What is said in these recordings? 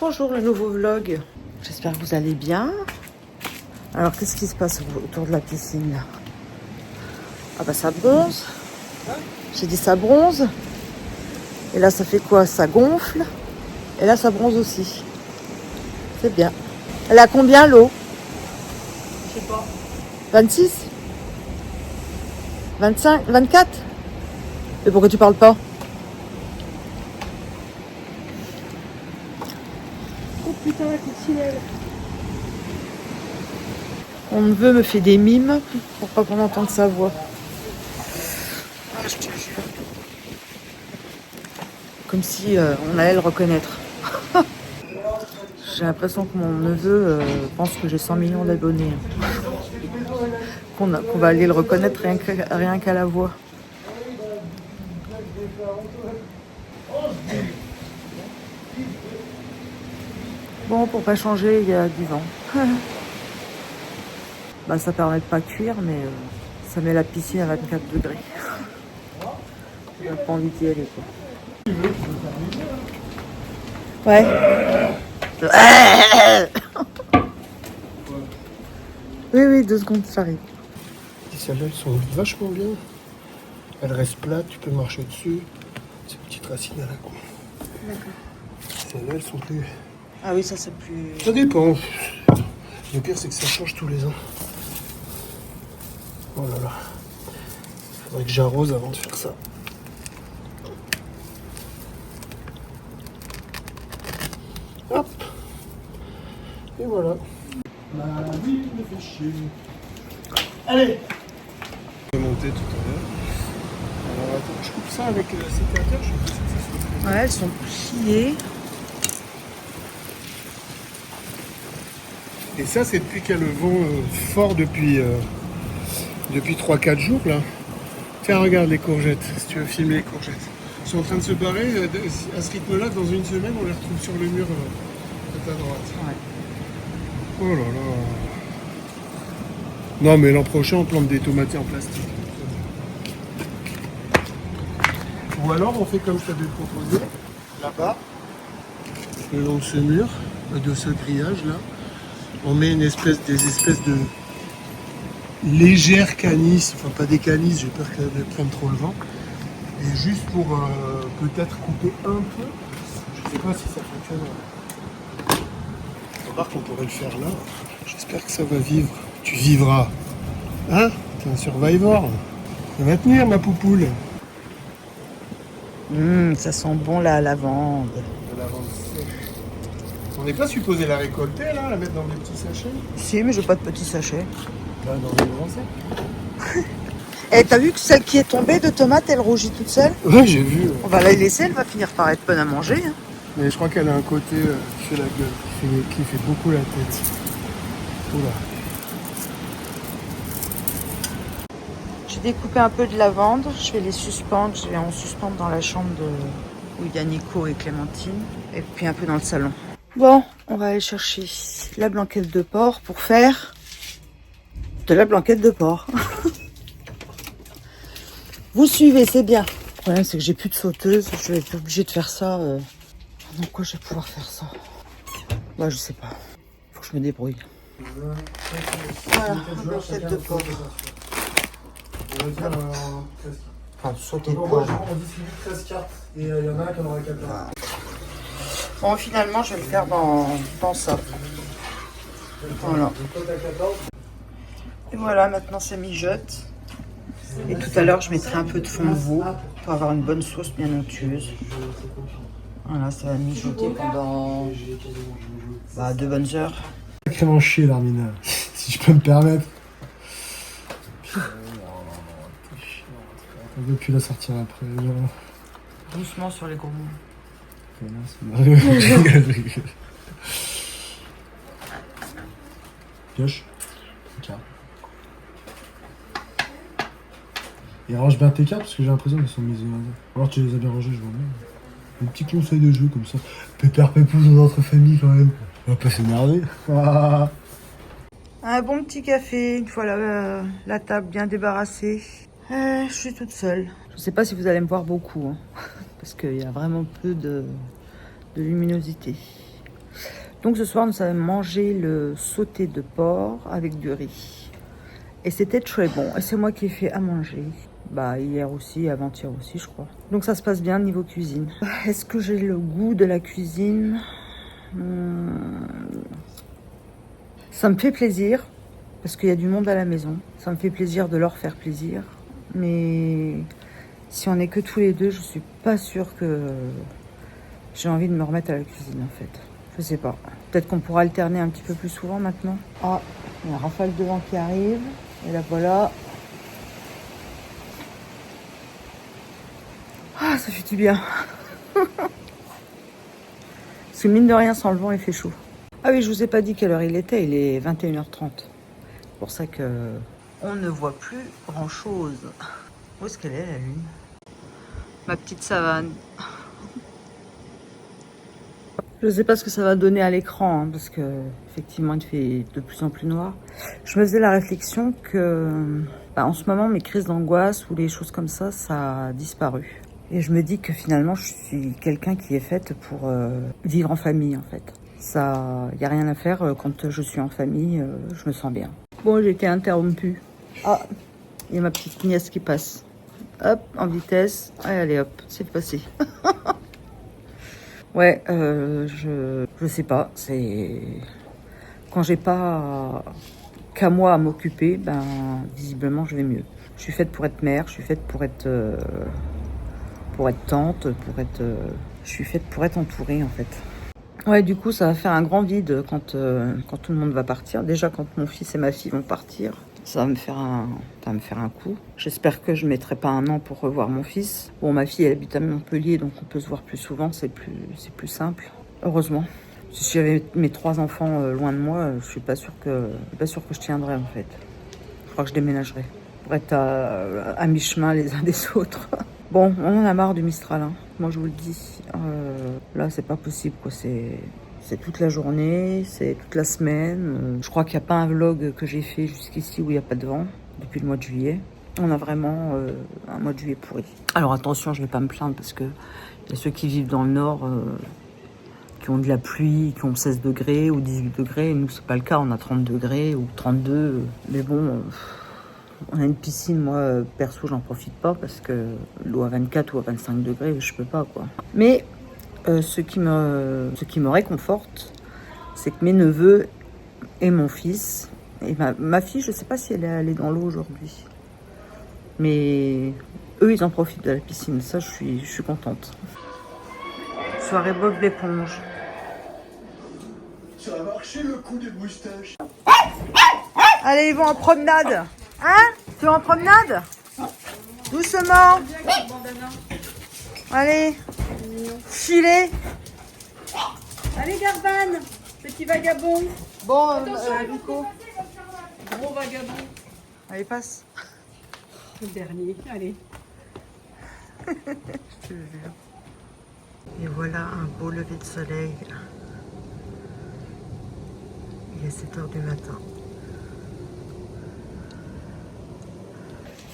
Bonjour le nouveau vlog. J'espère que vous allez bien. Alors qu'est-ce qui se passe autour de la piscine là? Ah bah ça bronze. J'ai dit ça bronze. Et là ça fait quoi? Ça gonfle. Et là ça bronze aussi. C'est bien. Elle a combien l'eau? Je sais pas. 26? 25? 24? Et pourquoi tu parles pas? Oh putain, la coccinelle. Mon neveu me fait des mimes pour pas qu'on entende sa voix. Ah, je te jure. Comme si on allait le reconnaître. J'ai l'impression que mon neveu pense que j'ai 100 millions d'abonnés. Qu'on va aller le reconnaître rien qu'à la voix. Bon, pour pas changer, il y a du vent. Bah, ça permet de pas cuire, mais ça met la piscine à 24 degrés. J'ai pas envie d'y aller, quoi. Ouais. Oui, 2 secondes, ça arrive. Celles-là, elles sont vachement bien. Elles restent plates, tu peux marcher dessus. Ces petites racines à la con. D'accord. Celles-là, elles sont plus... Ah oui, ça c'est plus... Ça dépend. Le pire, c'est que ça change tous les ans. Oh là là. Faudrait que j'arrose avant de faire ça. Hop. Et voilà. Ma vie me fait chier. Allez. Je vais monter tout à l'heure. Alors attends, je coupe ça avec le sécateur. Je sais pas si ça se fait. Ouais, elles sont pliées. Et ça, c'est depuis qu'il y a le vent fort depuis 3-4 jours là. Tiens, regarde les courgettes, si tu veux filmer les courgettes. Ils sont en train de se barrer. À ce rythme-là, dans une semaine, on les retrouve sur le mur à ta droite. Ouais. Oh là là. Non, mais l'an prochain, on plante des tomates en plastique. Ou alors, on fait comme je t'avais proposé, là-bas, le long de ce mur, de ce grillage là. On met des espèces de légères canisses, enfin pas des canisses, j'ai peur qu'elles prennent trop le vent. Et juste pour peut-être couper un peu, je sais pas si ça fonctionne. Remarque qu'on pourrait le faire là. J'espère que ça va vivre. Tu vivras. Hein? T'es un survivor. Ça va tenir ma poupoule. Ça sent bon la lavande. De la vente sèche. On n'est pas supposé la récolter là, la mettre dans des petits sachets? Si, mais j'ai pas de petits sachets. Là, dans des grands sacs. Et t'as vu que celle qui est tombée de tomate, elle rougit toute seule? Ouais, j'ai vu. On va la laisser, elle va finir par être bonne à manger. Hein. Mais je crois qu'elle a un côté qui fait la gueule, qui fait beaucoup la tête. Oula. J'ai découpé un peu de lavande, je vais les suspendre. Je vais en suspendre dans la chambre où il y a Nico et Clémentine. Et puis un peu dans le salon. Bon, on va aller chercher la blanquette de porc pour faire de la blanquette de porc. Vous suivez, c'est bien. Le problème, c'est que j'ai plus de sauteuse. Je vais être obligée de faire ça. Dans quoi je vais pouvoir faire ça? Bah, je sais pas. Faut que je me débrouille. Voilà, la blanquette de porc. On va dire Enfin, sauter de on porc. distribue 13 cartes et il y en a un qui en aura 14. Bon, finalement, je vais le faire dans ça. Voilà. Et voilà, maintenant, ça mijote. Et tout à l'heure, je mettrai un peu de fond de veau pour avoir une bonne sauce bien onctueuse. Voilà, ça va mijoter pendant 2 bonnes heures. Sacrément chier, l'Armina, si je peux me permettre. On veut plus la sortir après. Genre. Doucement sur les gourmands. Pioche. Ok. Et range bien tes cartes parce que j'ai l'impression qu'elles sont mises au hasard. Alors tu les as bien rangées, je vois bien. Un petit conseil de jeu comme ça. Pépère pépouze dans notre famille quand même. On va pas s'énerver. Un bon petit café, une fois la table bien débarrassée. Je suis toute seule. Je sais pas si vous allez me voir beaucoup, hein, parce qu'il y a vraiment peu de luminosité. Donc ce soir, nous avons mangé le sauté de porc avec du riz. Et c'était très bon. Et c'est moi qui ai fait à manger. Bah hier aussi, avant-hier aussi, je crois. Donc ça se passe bien niveau cuisine. Est-ce que j'ai le goût de la cuisine? Ça me fait plaisir. Parce qu'il y a du monde à la maison. Ça me fait plaisir de leur faire plaisir. Mais si on n'est que tous les deux, je suis pas sûre que j'ai envie de me remettre à la cuisine en fait. Je sais pas. Peut-être qu'on pourra alterner un petit peu plus souvent maintenant. Ah, il y a un rafale de vent qui arrive. Et là voilà. Ah, ça fait du bien. Parce que mine de rien, sans le vent, il fait chaud. Ah oui, je vous ai pas dit quelle heure il était. Il est 21h30. C'est pour ça que on ne voit plus grand chose. Où est-ce qu'elle est la lune? Ma petite savane. Je ne sais pas ce que ça va donner à l'écran, hein, parce que effectivement il fait de plus en plus noir. Je me faisais la réflexion que en ce moment mes crises d'angoisse ou les choses comme ça a disparu. Et je me dis que finalement je suis quelqu'un qui est faite pour vivre en famille en fait. Ça, il n'y a rien à faire quand je suis en famille, je me sens bien. Bon, j'ai été interrompue. Ah, il y a ma petite nièce qui passe. Hop, en vitesse. Allez hop, c'est passé. Ouais, je sais pas. C'est quand j'ai pas qu'à moi à m'occuper, visiblement je vais mieux. Je suis faite pour être mère, je suis faite pour être tante, je suis faite pour être entourée en fait. Ouais, du coup, ça va faire un grand vide quand tout le monde va partir. Déjà, quand mon fils et ma fille vont partir, ça va me faire un coup. J'espère que je ne mettrai pas un an pour revoir mon fils. Bon, ma fille, elle habite à Montpellier, donc on peut se voir plus souvent. C'est plus simple, heureusement. Si j'avais mes 3 enfants loin de moi, je suis pas sûre que je tiendrais en fait. Je crois que je déménagerai pour être à mi-chemin les uns des autres. Bon, on en a marre du Mistral, hein. Moi je vous le dis. Là, c'est pas possible, quoi. C'est toute la journée, c'est toute la semaine. Je crois qu'il n'y a pas un vlog que j'ai fait jusqu'ici où il n'y a pas de vent depuis le mois de juillet. On a vraiment un mois de juillet pourri. Alors attention, je ne vais pas me plaindre parce que il y a ceux qui vivent dans le nord qui ont de la pluie, qui ont 16 degrés ou 18 degrés. Et nous, c'est pas le cas. On a 30 degrés ou 32. Mais bon, on a une piscine. Moi, perso, j'en profite pas parce que l'eau à 24 ou à 25 degrés, je peux pas, quoi. Mais ce qui me réconforte, c'est que mes neveux et mon fils, et ma fille, je sais pas si elle est allée dans l'eau aujourd'hui, mais eux, ils en profitent de la piscine. Ça, je suis contente. Soirée Bob l'éponge. Ça a marché le coup des moustaches. Allez, ils vont en promenade. Hein? Tu vas en promenade? Doucement. Allez. Filet. Allez, Garban, petit vagabond. Bon, Nico. Gros vagabond. Allez, passe. Le dernier, allez. Je te jure. Et voilà un beau lever de soleil. Il est 7h du matin.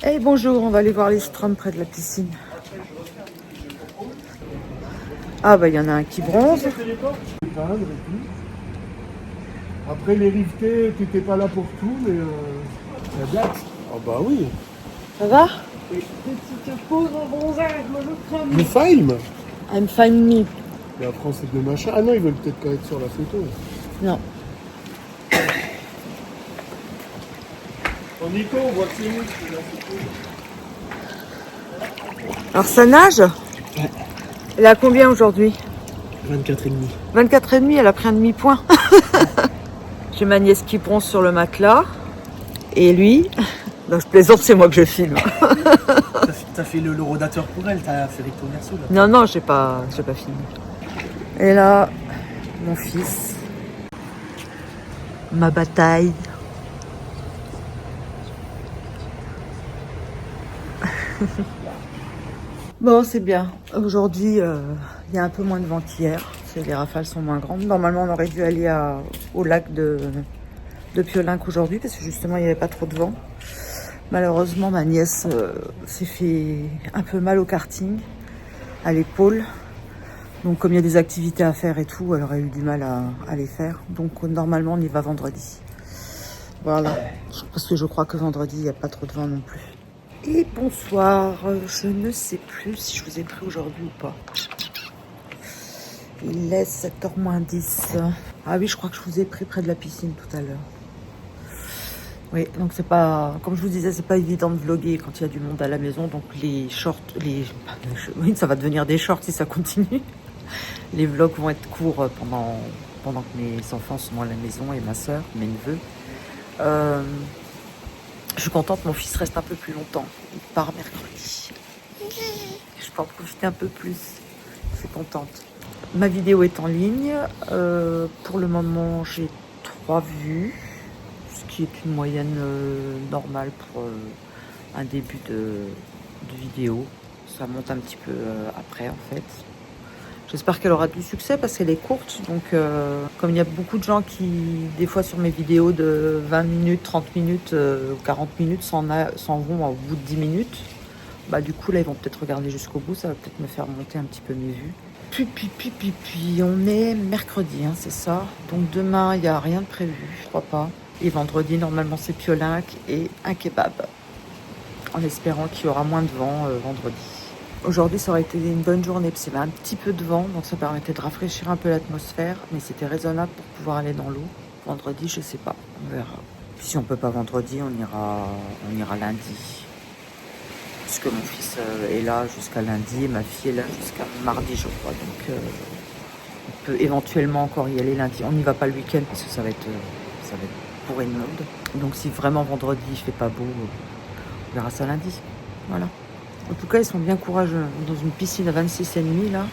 Hey, bonjour, on va aller voir les stroms près de la piscine. Ah bah il y en a un qui bronze. Après les rivetés, t'étais pas là pour tout, mais la date. Ah bah oui. Ça va? Petite pause en bronzage, moi je crame. Le film. I'm fine me. Et après c'est de machin. Ah non, ils veulent peut-être pas être sur la photo. Non. Oh Nico, on voit que c'est nous sur la photo. Alors ça nage? Elle a combien aujourd'hui? 24,5. 24,5, elle a pris un demi-point. J'ai ma nièce qui bronze sur le matelas. Et lui, non je plaisante, c'est moi que je filme. T'as fait le rodateur pour elle, t'as fait recto verso là. Non, j'ai pas filmé. Et là, mon fils. Ma bataille. Bon, c'est bien. Aujourd'hui, il y a un peu moins de vent qu'hier. Les rafales sont moins grandes. Normalement, on aurait dû aller au lac de Piolinc aujourd'hui parce que justement, il n'y avait pas trop de vent. Malheureusement, ma nièce s'est fait un peu mal au karting, à l'épaule. Donc comme il y a des activités à faire et tout, elle aurait eu du mal à les faire. Donc normalement on y va vendredi. Voilà, parce que je crois que vendredi il n'y a pas trop de vent non plus. Et bonsoir, je ne sais plus si je vous ai pris aujourd'hui ou pas. Il est 7h-10. Ah oui, je crois que je vous ai pris près de la piscine tout à l'heure. Oui, donc c'est pas, comme je vous disais, c'est pas évident de vlogger quand il y a du monde à la maison. Donc les shorts, oui, ça va devenir des shorts si ça continue. Les vlogs vont être courts pendant que mes enfants sont à la maison et ma soeur, mes neveux. Je suis contente, mon fils reste un peu plus longtemps. Il part mercredi. Je peux en profiter un peu plus. Je suis contente. Ma vidéo est en ligne. Pour le moment, j'ai 3 vues. Ce qui est une moyenne normale pour un début de vidéo. Ça monte un petit peu après, en fait. J'espère qu'elle aura du succès parce qu'elle est courte. Donc, comme il y a beaucoup de gens qui, des fois sur mes vidéos de 20 minutes, 30 minutes, 40 minutes, s'en vont au bout de 10 minutes, bah du coup, là, ils vont peut-être regarder jusqu'au bout. Ça va peut-être me faire monter un petit peu mes vues. Puis, on est mercredi, hein, c'est ça. Donc, demain, il n'y a rien de prévu, je crois pas. Et vendredi, normalement, c'est piolinc et un kebab. En espérant qu'il y aura moins de vent vendredi. Aujourd'hui, ça aurait été une bonne journée, parce qu'il y avait un petit peu de vent, donc ça permettait de rafraîchir un peu l'atmosphère, mais c'était raisonnable pour pouvoir aller dans l'eau. Vendredi, je sais pas, on verra. Puis si on peut pas vendredi, on ira lundi. Puisque mon fils est là jusqu'à lundi, et ma fille est là jusqu'à mardi, je crois. Donc on peut éventuellement encore y aller lundi. On n'y va pas le week-end, parce que ça va être bourré de monde. Donc si vraiment vendredi, il fait pas beau, on verra ça lundi. Voilà. En tout cas, ils sont bien courageux. Dans une piscine à 26,5 là,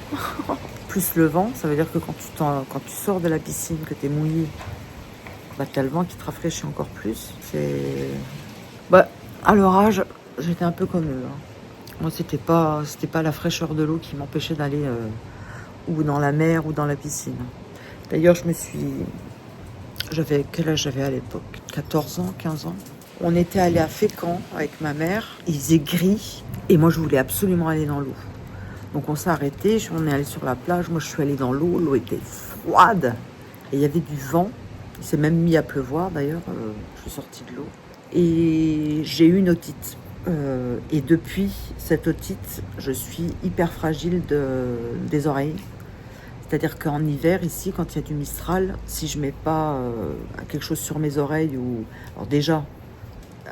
plus le vent, ça veut dire que quand tu sors de la piscine, que tu es mouillé, bah, tu as le vent qui te rafraîchit encore plus. Bah, à leur âge, j'étais un peu comme eux. Hein. Moi, c'était pas la fraîcheur de l'eau qui m'empêchait d'aller ou dans la mer ou dans la piscine. D'ailleurs, quel âge j'avais à l'époque? 14 ans, 15 ans. On était allé à Fécamp avec ma mère. Il faisait gris. Et moi, je voulais absolument aller dans l'eau. Donc, on s'est arrêté. On est allé sur la plage. Moi, je suis allée dans l'eau. L'eau était froide. Et il y avait du vent. Il s'est même mis à pleuvoir, d'ailleurs. Je suis sortie de l'eau. Et j'ai eu une otite. Et depuis cette otite, je suis hyper fragile des oreilles. C'est-à-dire qu'en hiver, ici, quand il y a du Mistral, si je mets pas quelque chose sur mes oreilles ou... Alors déjà,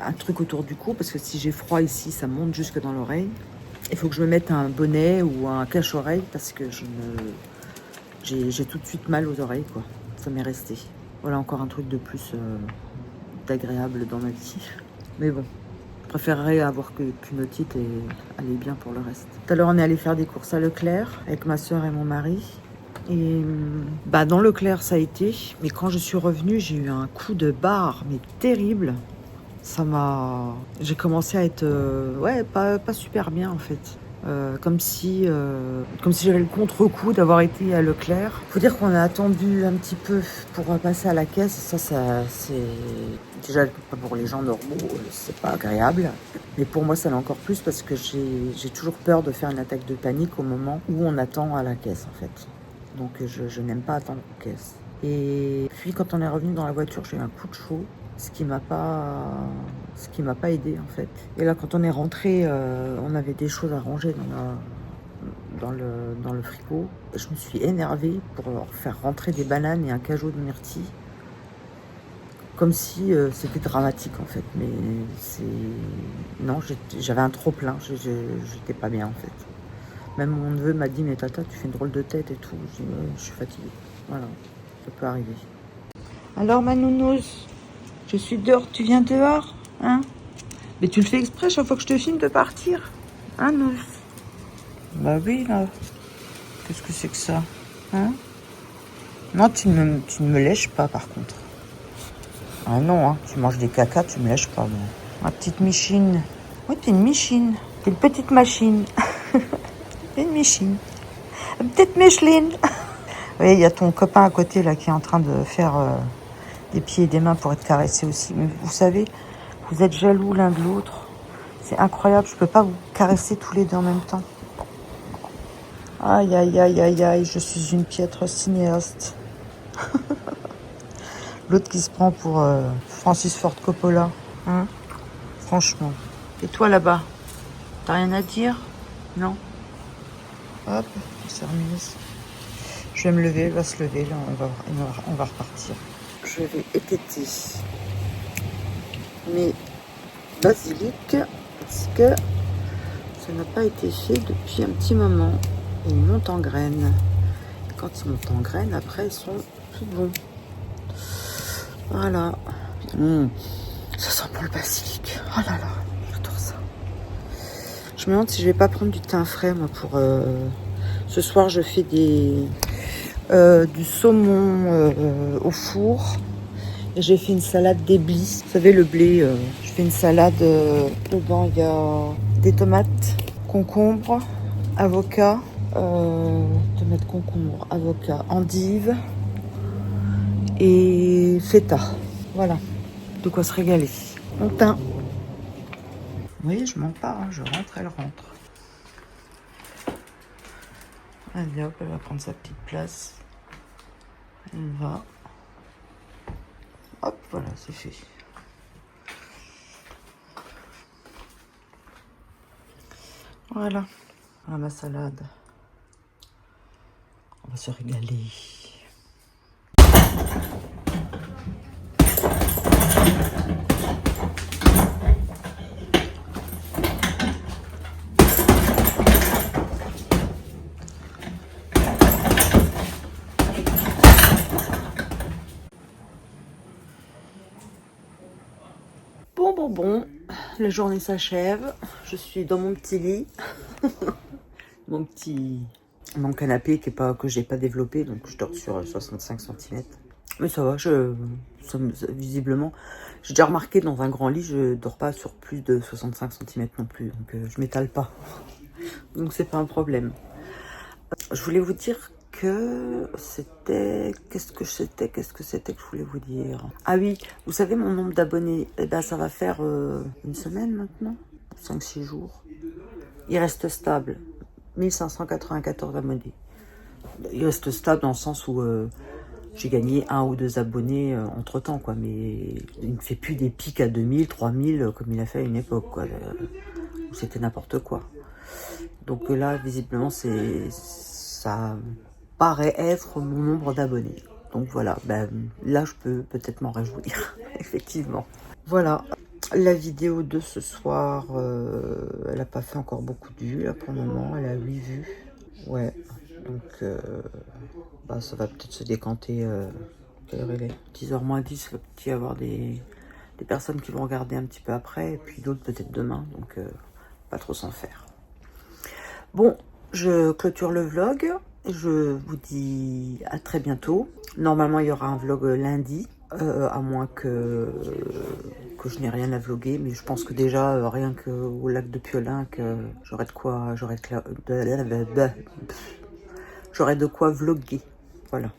un truc autour du cou, parce que si j'ai froid ici, ça monte jusque dans l'oreille. Il faut que je me mette un bonnet ou un cache-oreille parce que j'ai tout de suite mal aux oreilles, quoi. Ça m'est resté. Voilà encore un truc de plus d'agréable dans ma vie. Mais bon, je préférerais avoir qu'une otite et aller bien pour le reste. Tout à l'heure, on est allé faire des courses à Leclerc avec ma soeur et mon mari. Et bah, dans Leclerc, ça a été. Mais quand je suis revenue, j'ai eu un coup de barre, mais terrible. J'ai commencé à être pas super bien en fait. Comme si j'avais le contre-coup d'avoir été à Leclerc. Faut dire qu'on a attendu un petit peu pour passer à la caisse. Ça c'est déjà pour les gens normaux, c'est pas agréable. Mais pour moi, ça l'est encore plus parce que j'ai toujours peur de faire une attaque de panique au moment où on attend à la caisse en fait. Donc je n'aime pas attendre aux caisses. Et puis quand on est revenu dans la voiture, j'ai eu un coup de chaud. Ce qui m'a pas aidé en fait. Et là, quand on est rentré, on avait des choses à ranger dans le frigo. Je me suis énervée pour leur faire rentrer des bananes et un cajot de myrtille. Comme si c'était dramatique en fait. Mais non, j'avais un trop plein. J'étais pas bien en fait. Même mon neveu m'a dit, mais tata, tu fais une drôle de tête et tout. Je dis, ouais, je suis fatiguée. Voilà, ça peut arriver. Alors ma nounouse, je suis dehors, tu viens dehors, hein? Mais tu le fais exprès chaque fois que je te filme de partir, hein, nous? Bah oui, là. Qu'est-ce que c'est que ça, hein? Non, tu ne me lèches pas, par contre. Ah non, hein, tu manges des cacas, tu me lèches pas, moi. Ma petite Michine. Oui, t'es une Michine. T'es une petite machine. T'es une Michine. Une petite Micheline. Oui, il y a ton copain à côté, là, qui est en train de faire... des pieds et des mains pour être caressé aussi. Mais vous savez, vous êtes jaloux l'un de l'autre. C'est incroyable, je peux pas vous caresser tous les deux en même temps. Aïe, aïe, aïe, aïe, aïe, je suis une piètre cinéaste. L'autre qui se prend pour Francis Ford Coppola. Hein? Franchement. Et toi là-bas, t'as rien à dire? Non? Hop, on s'est remise. Je vais me lever, elle va se lever, là on va repartir. Je vais étêter mes basiliques parce que ça n'a pas été fait depuis un petit moment. Et ils montent en graines. Et quand ils montent en graines, après ils sont tout bons. Voilà. Ça sent bon le basilic. Oh là là, j'adore ça. Je me demande si je vais pas prendre du thym frais moi pour... Ce soir je fais du saumon au four. Et j'ai fait une salade d'éblice. Vous savez le blé, je fais une salade. Dedans il y a des tomates, concombre, avocat, tomates, concombre, avocat, endive et feta. Voilà, de quoi se régaler. On teint. Vous voyez, je mens pas, hein, je rentre, elle rentre. Allez hop, elle va prendre sa petite place. Elle va. Hop, voilà, c'est fait. Voilà. Voilà ma salade. On va se régaler. Bon, la journée s'achève. Je suis dans mon petit lit. Mon canapé que j'ai pas développé, donc je dors sur 65 cm. Mais ça va, visiblement, j'ai déjà remarqué dans un grand lit, je dors pas sur plus de 65 cm non plus, donc je m'étale pas. Donc c'est pas un problème. Je voulais vous dire que c'était... Qu'est-ce que c'était que je voulais vous dire? Ah oui, vous savez mon nombre d'abonnés, eh ben, ça va faire une semaine maintenant, 5-6 jours. Il reste stable, 1594 abonnés. Il reste stable dans le sens où j'ai gagné 1 ou 2 abonnés entre temps, quoi. Mais il ne fait plus des pics à 2000, 3000 comme il a fait à une époque, quoi. C'était n'importe quoi. Donc là, visiblement, ça paraît être mon nombre d'abonnés. Donc voilà, ben, là, je peux peut-être m'en réjouir, effectivement. Voilà. La vidéo de ce soir, elle n'a pas fait encore beaucoup de vues là pour le moment, elle a 8 vues. Ouais, donc bah, ça va peut-être se décanter. Quelle heure il est? 10h moins 10, il va peut-être y avoir des personnes qui vont regarder un petit peu après, et puis d'autres peut-être demain, donc pas trop s'en faire. Bon, je clôture le vlog, je vous dis à très bientôt. Normalement, il y aura un vlog lundi, à moins que je n'ai rien à vlogger, mais je pense que déjà, rien qu'au lac de Piolin, j'aurai de quoi vlogger. Voilà.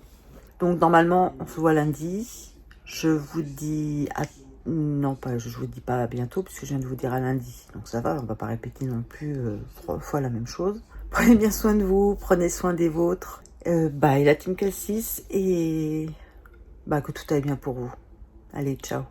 Donc normalement, on se voit lundi. Je vous dis à... Non, pas, je vous dis pas à bientôt, puisque je viens de vous dire à lundi. Donc ça va, on va pas répéter non plus 3 fois la même chose. Prenez bien soin de vous, prenez soin des vôtres. Bye la Team Cassis, et bah, que tout aille bien pour vous. Allez, ciao.